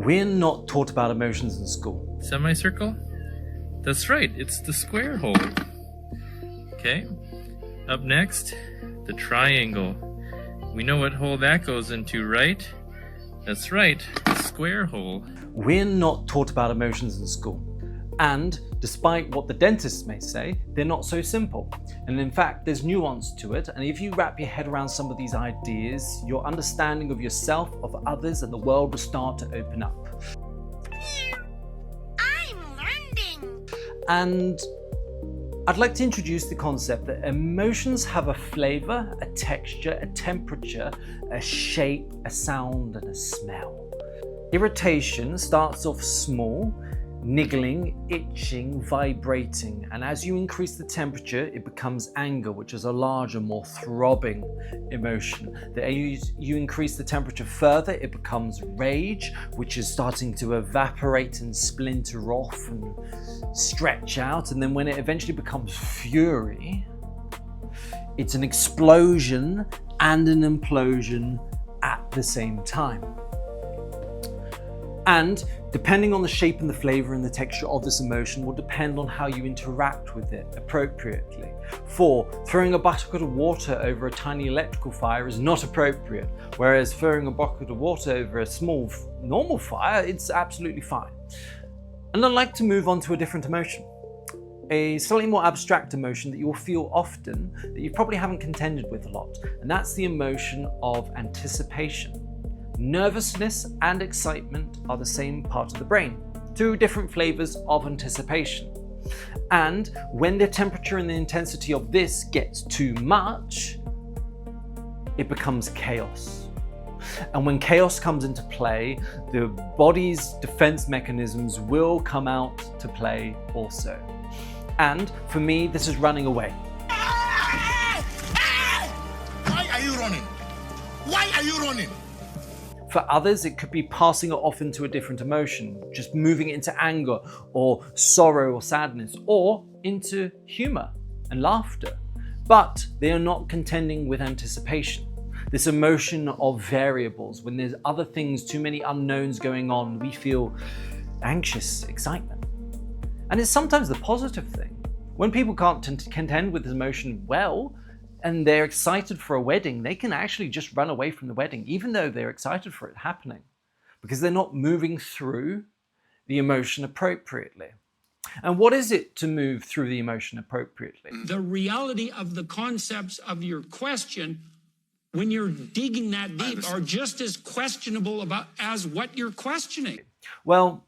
We're not taught about emotions in school. Semicircle? That's right, it's the square hole. Okay, up next, the triangle. We know what hole that goes into, right? That's right, the square hole. We're not taught about emotions in school. And despite what the dentists may say, they're not so simple. And in fact, there's nuance to it. And if you wrap your head around some of these ideas, your understanding of yourself, of others, and the world will start to open up. I'm learning. And I'd like to introduce the concept that emotions have a flavor, a texture, a temperature, a shape, a sound, and a smell. Irritation starts off small, niggling, itching, vibrating, and as you increase the temperature, it becomes anger, which is a larger, more throbbing emotion. As you increase the temperature further, it becomes rage, which is starting to evaporate and splinter off and stretch out, and then when it eventually becomes fury, it's an explosion and an implosion at the same time. And depending on the shape and the flavor and the texture of this emotion will depend on how you interact with it appropriately. For throwing a bucket of water over a tiny electrical fire is not appropriate, whereas throwing a bucket of water over a small normal fire, it's absolutely fine. And I'd like to move on to a different emotion. A slightly more abstract emotion that you will feel often, that you probably haven't contended with a lot, and that's the emotion of anticipation. Nervousness and excitement are the same part of the brain, two different flavors of anticipation. And when the temperature and the intensity of this gets too much, it becomes chaos. And when chaos comes into play, the body's defense mechanisms will come out to play also. And for me, this is running away. Why are you running? Why are you running? For others, it could be passing it off into a different emotion, just moving it into anger or sorrow or sadness, or into humor and laughter. But they are not contending with anticipation. This emotion of variables, when there's other things, too many unknowns going on, we feel anxious excitement. And it's sometimes the positive thing. When people can't contend with this emotion well, and they're excited for a wedding, they can actually just run away from the wedding, even though they're excited for it happening, because they're not moving through the emotion appropriately. And what is it to move through the emotion appropriately? The reality of the concepts of your question, when you're digging that deep, are just as questionable as what you're questioning. Well,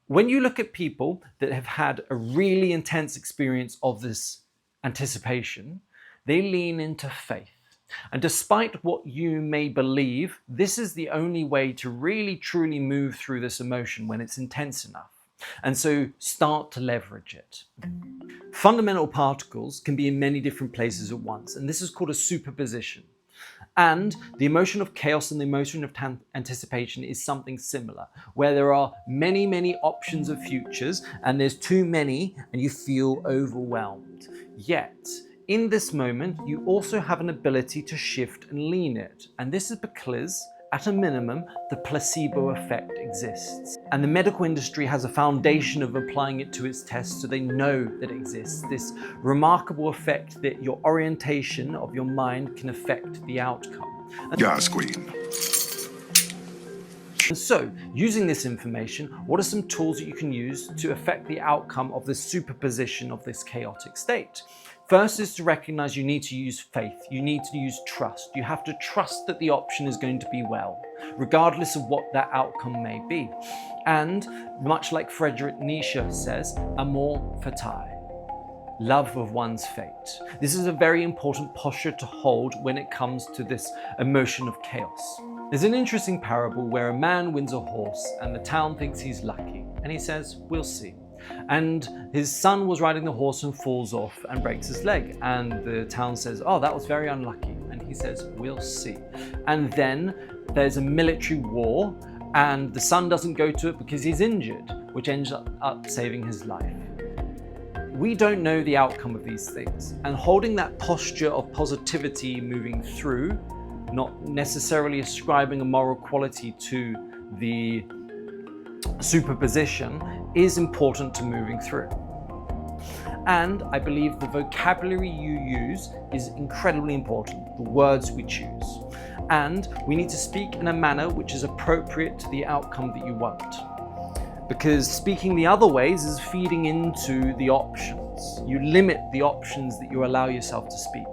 when you look at people that have had a really intense experience of this anticipation, they lean into faith. And despite what you may believe, this is the only way to really truly move through this emotion when it's intense enough. And so start to leverage it. Fundamental particles can be in many different places at once, and this is called a superposition. And the emotion of chaos and the emotion of anticipation is something similar, where there are many, many options of futures, and there's too many, and you feel overwhelmed. Yet, in this moment, you also have an ability to shift and lean it. And this is because, at a minimum, the placebo effect exists. And the medical industry has a foundation of applying it to its tests, so they know that it exists. This remarkable effect that your orientation of your mind can affect the outcome. Yes, Queen. And so, using this information, what are some tools that you can use to affect the outcome of the superposition of this chaotic state? First is to recognize you need to use faith. You need to use trust. You have to trust that the option is going to be well, regardless of what that outcome may be. And much like Friedrich Nietzsche says, Amor Fati, love of one's fate. This is a very important posture to hold when it comes to this emotion of chaos. There's an interesting parable where a man wins a horse and the town thinks he's lucky, and he says, we'll see. And his son was riding the horse and falls off and breaks his leg, and the town says, oh, that was very unlucky, and he says, we'll see. And then there's a military war, and the son doesn't go to it because he's injured, which ends up saving his life. We don't know the outcome of these things, and holding that posture of positivity moving through, not necessarily ascribing a moral quality to the superposition is important to moving through. And I believe the vocabulary you use is incredibly important, the words we choose. And we need to speak in a manner which is appropriate to the outcome that you want. Because speaking the other ways is feeding into the options. You limit the options that you allow yourself to speak.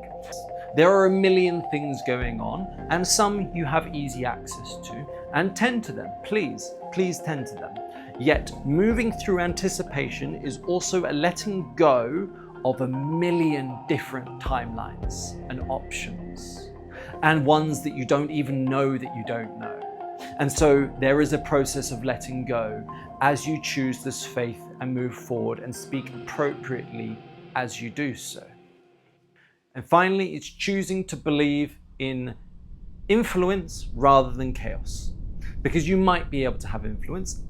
There are a million things going on, and some you have easy access to, and tend to them. Please tend to them. Yet, moving through anticipation is also a letting go of a million different timelines and options, and ones that you don't even know that you don't know. And so there is a process of letting go as you choose this faith and move forward and speak appropriately as you do so. And finally, it's choosing to believe in influence rather than chaos. Because you might be able to have influence,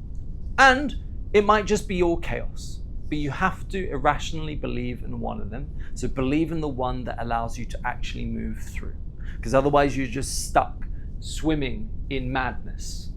and it might just be all chaos. But you have to irrationally believe in one of them. So believe in the one that allows you to actually move through. Because otherwise you're just stuck swimming in madness.